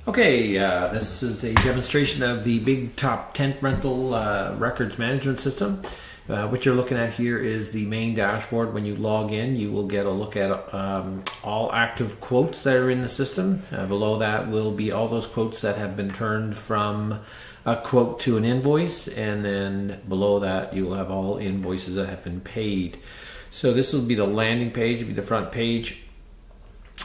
Okay, this is a demonstration of the Big Top Tent Rental records management system. What you're looking at here is the main dashboard. When you log in, you will get a look at all active quotes that are in the system. Below that will be all those quotes that have been turned from a quote to an invoice, and then below that you'll have all invoices that have been paid. So this will be the landing page, it'll be the front page.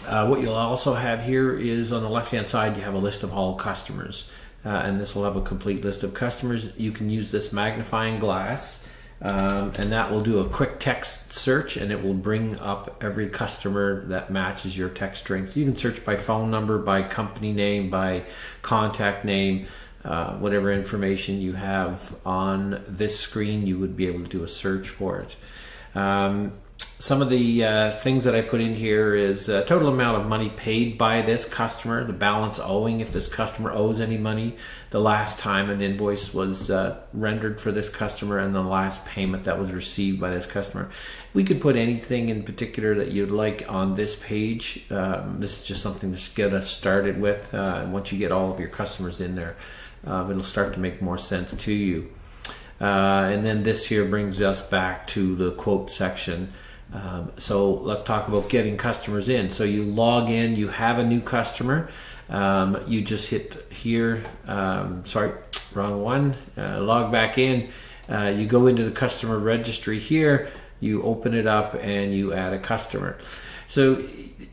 What you'll also have here is on the left hand side you have a list of all customers, and this will have a complete list of customers. You can use this magnifying glass, and that will do a quick text search, and it will bring up every customer that matches your text string. So you can search by phone number, by company name, by contact name, whatever information you have on this screen, you would be able to do a search for it. Some of the things that I put in here is total amount of money paid by this customer, the balance owing if this customer owes any money, the last time an invoice was rendered for this customer, and the last payment that was received by this customer. We could put anything in particular that you'd like on this page. This is just something to get us started with. And once you get all of your customers in there, it'll start to make more sense to you. And then this here brings us back to the quote section. So let's talk about getting customers in. So you log in, you have a new customer, you just hit here, sorry, wrong one, log back in, you go into the customer registry here, you open it up and you add a customer. So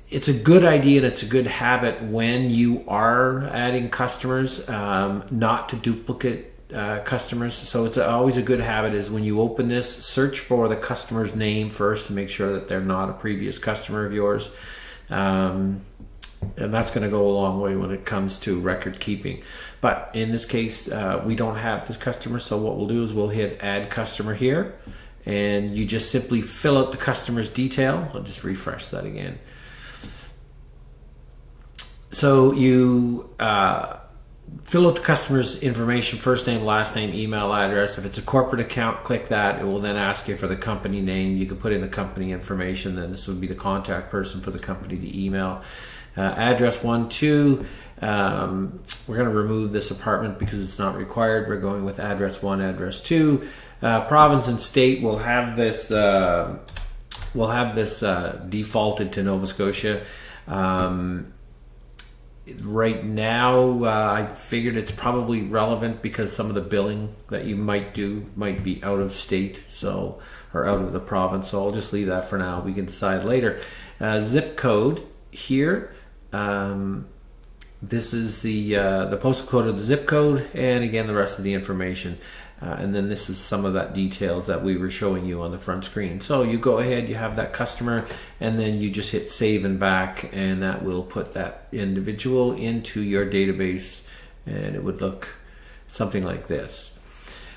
it's a good idea and it's a good habit when you are adding customers not to duplicate customers. So it's always a good habit is when you open this, search for the customer's name first to make sure that they're not a previous customer of yours, and that's going to go a long way when it comes to record keeping. But in this case we don't have this customer, so what we'll do is we'll hit add customer here, and you just simply fill out the customer's detail. I'll just refresh that again. So you fill out the customer's information, first name, last name, email address. If it's a corporate account, click that. It will then ask you for the company name. You can put in the company information, then this would be the contact person for the company to email. Address 1, 2. We're going to remove this apartment because it's not required. We're going with address 1, address 2. Province and state will have this defaulted to Nova Scotia. Right now, I figured it's probably relevant because some of the billing that you might do might be out of state, so, or out of the province. So I'll just leave that for now. We can decide later. Zip code here. This is the postal code of the zip code, and again the rest of the information. And then this is some of that details that we were showing you on the front screen. So you go ahead, you have that customer, and then you just hit save and back, and that will put that individual into your database, and it would look something like this.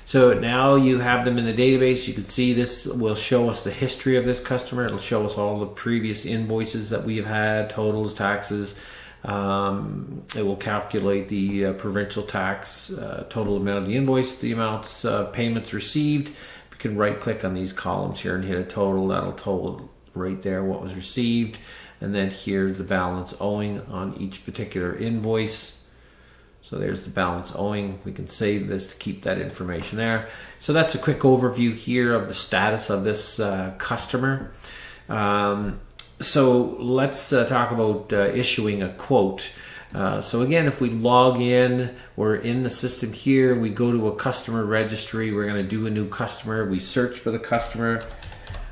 So now you have them in the database. You can see this will show us the history of this customer. It'll show us all the previous invoices that we have had, totals, taxes. It will calculate the provincial tax, total amount of the invoice, the amounts payments received. We can right click on these columns here and hit a total. That'll total right there what was received, and then here's the balance owing on each particular invoice. So there's the balance owing. We can save this to keep that information there. So that's a quick overview here of the status of this customer. So let's talk about issuing a quote. So again, if we log in, we're in the system here, we go to a customer registry, we're going to do a new customer, we search for the customer,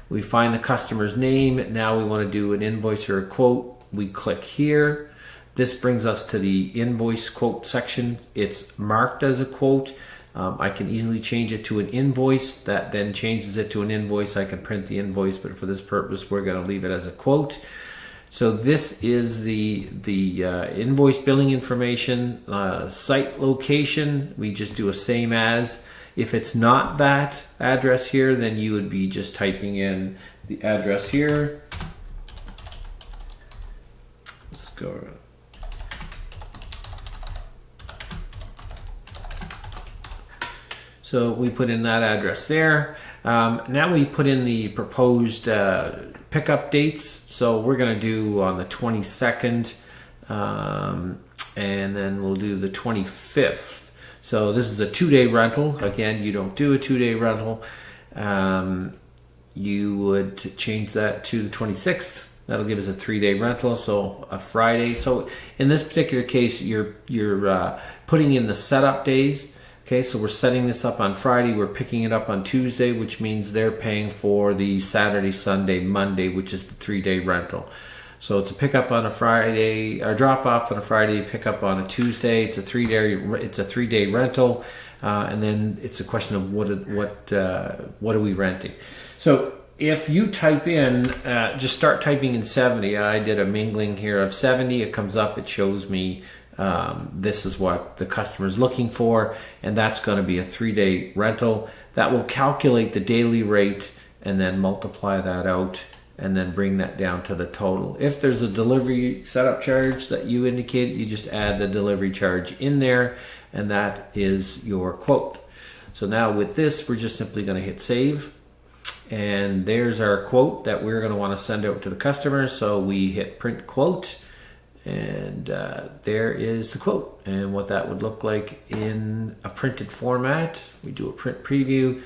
we find the customer's name. Now we want to do an invoice or a quote. We click here. This brings us to the invoice quote section. It's marked as a quote. I can easily change it to an invoice. That then changes it to an invoice. I can print the invoice, but for this purpose we're going to leave it as a quote. So this is the invoice billing information, site location. We just do a same as. If it's not that address here, then you would be just typing in the address here. Let's go. So we put in that address there. Now we put in the proposed pickup dates. So we're going to do on the 22nd and then we'll do the 25th. So this is a 2-day rental. Again, you don't do a 2-day rental. You would change that to the 26th. That'll give us a 3-day rental, so a Friday. So in this particular case, you're putting in the setup days. Okay, so we're setting this up on Friday. We're picking it up on Tuesday, which means they're paying for the Saturday, Sunday, Monday, which is the 3-day rental. So it's a pickup on a Friday, or drop off on a Friday, pick up on a Tuesday. It's a 3-day rental, and then it's a question of what are we renting. So if you type in, just start typing in 70. I did a mingling here of 70. It comes up. It shows me this is what the customer is looking for, and that's going to be a 3-day rental. That will calculate the daily rate and then multiply that out and then bring that down to the total. If there's a delivery setup charge that you indicate, you just add the delivery charge in there, and that is your quote. So now with this, we're just simply going to hit save. And there's our quote that we're going to want to send out to the customer. So we hit print quote, and there is the quote and what that would look like in a printed format. We do a print preview.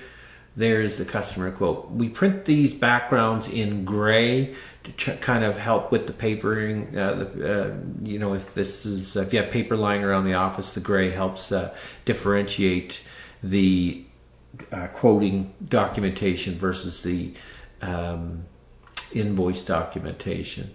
There's the customer quote. We print these backgrounds in gray to kind of help with the papering. You know, if you have paper lying around the office, the gray helps differentiate the quoting documentation versus the invoice documentation.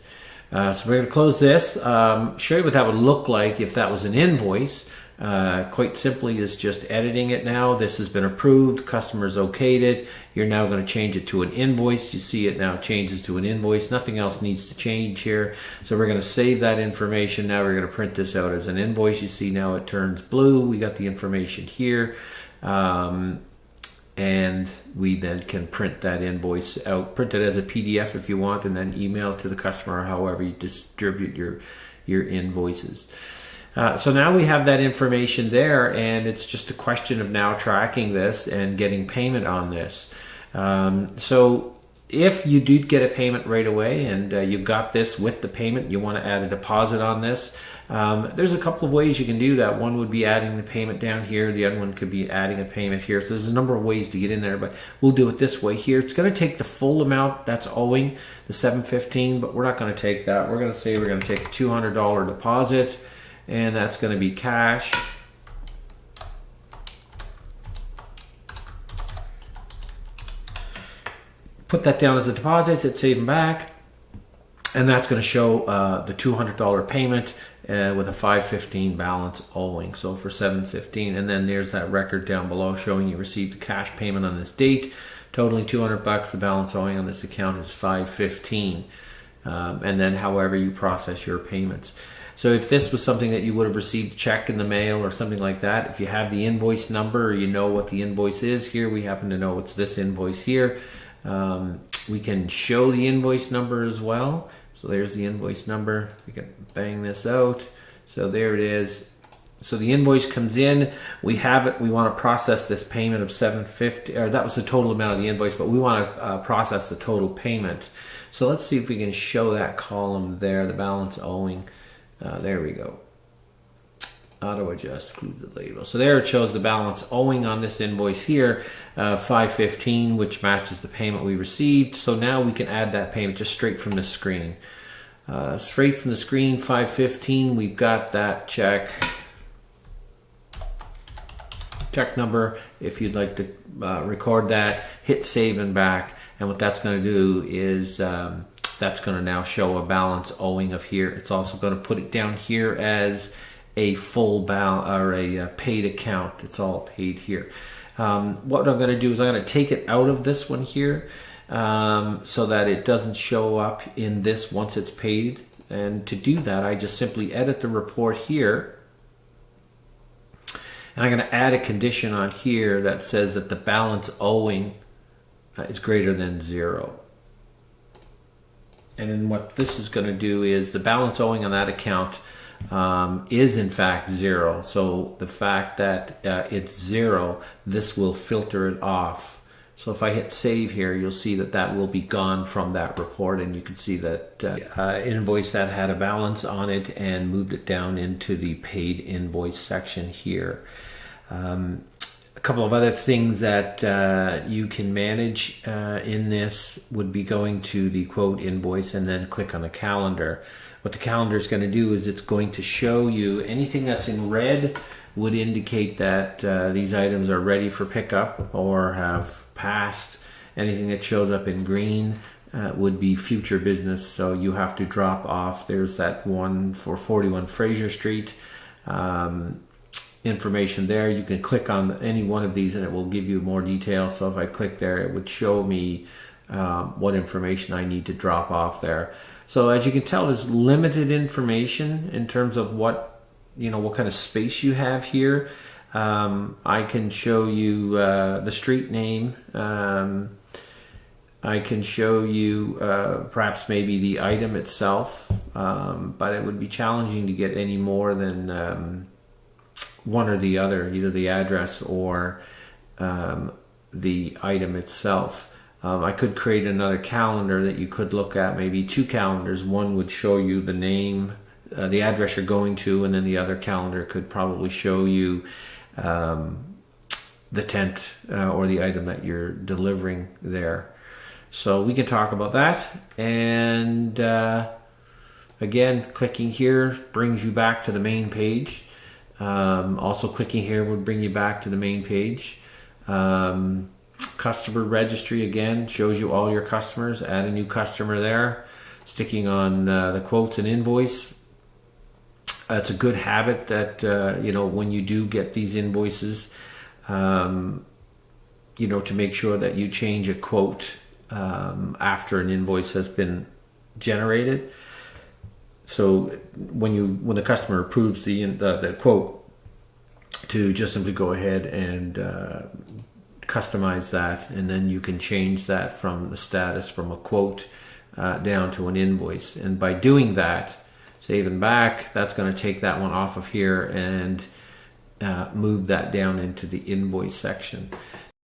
So we're going to close this, show you what that would look like if that was an invoice. Quite simply is just editing it now. This has been approved, customer's okayed it. You're now going to change it to an invoice. You see it now changes to an invoice. Nothing else needs to change here. So we're going to save that information. Now we're going to print this out as an invoice. You see now it turns blue. We got the information here. And we then can print that invoice out, print it as a PDF if you want, and then email it to the customer, or however you distribute your invoices. So now we have that information there, and it's just a question of now tracking this and getting payment on this. So if you did get a payment right away and you got this with the payment, you want to add a deposit on this, there's a couple of ways you can do that. One would be adding the payment down here. The other one could be adding a payment here. So there's a number of ways to get in there, but we'll do it this way here. It's going to take the full amount that's owing, the $715, but we're not going to take that. We're going to say we're going to take a $200 deposit, and that's going to be cash. Put that down as a deposit, hit save and back, and that's going to show the $200 payment with a $515 balance owing. So for $715, and then there's that record down below showing you received a cash payment on this date, totaling $200. The balance owing on this account is $515, and then however you process your payments. So if this was something that you would have received a check in the mail or something like that, if you have the invoice number or you know what the invoice is, here we happen to know it's this invoice here. We can show the invoice number as well. So there's the invoice number. We can bang this out. So there it is. So the invoice comes in. We have it. We want to process this payment of $750, or that was the total amount of the invoice, but we want to process the total payment. So let's see if we can show that column there, the balance owing. There we go. Auto adjust, exclude the label. So there it shows the balance owing on this invoice here, $515, which matches the payment we received. So now we can add that payment just straight from the screen. Straight from the screen, $515. We've got that check number. If you'd like to record that, hit save and back. And what that's going to do is that's going to now show a balance owing of here. It's also going to put it down here as a full balance or a paid account. It's all paid here. What I'm going to do is I'm going to take it out of this one here so that it doesn't show up in this once it's paid. And to do that, I just simply edit the report here. And I'm going to add a condition on here that says that the balance owing is greater than 0. And then what this is going to do is the balance owing on that account is in fact 0. So the fact that it's 0, this will filter it off So if I hit save here, you'll see that that will be gone from that report, and you can see that invoice that had a balance on it and moved it down into the paid invoice section here. A couple of other things that you can manage in this would be going to the quote invoice and then click on the calendar. What the calendar is going to do is it's going to show you anything that's in red would indicate that these items are ready for pickup or have passed. Anything that shows up in green would be future business, so you have to drop off. There's that one for 41 Fraser Street. Information there. You can click on any one of these and it will give you more detail. So if I click there, it would show me what information I need to drop off there. So as you can tell, there's limited information in terms of what kind of space you have here. I can show you the street name. I can show you perhaps maybe the item itself, but it would be challenging to get any more than one or the other, either the address or the item itself. I could create another calendar that you could look at, maybe two calendars. One would show you the name, the address you're going to, and then the other calendar could probably show you the tent or the item that you're delivering there. So we can talk about that. And again, clicking here brings you back to the main page. Also clicking here would bring you back to the main page. Customer registry again shows you all your customers. Add a new customer there. Sticking on the quotes and invoice. It's a good habit that when you do get these invoices, to make sure that you change a quote after an invoice has been generated. So when the customer approves the quote, to just simply go ahead and customize that, and then you can change that from the status from a quote down to an invoice. And by doing that, save and back, that's going to take that one off of here and move that down into the invoice section.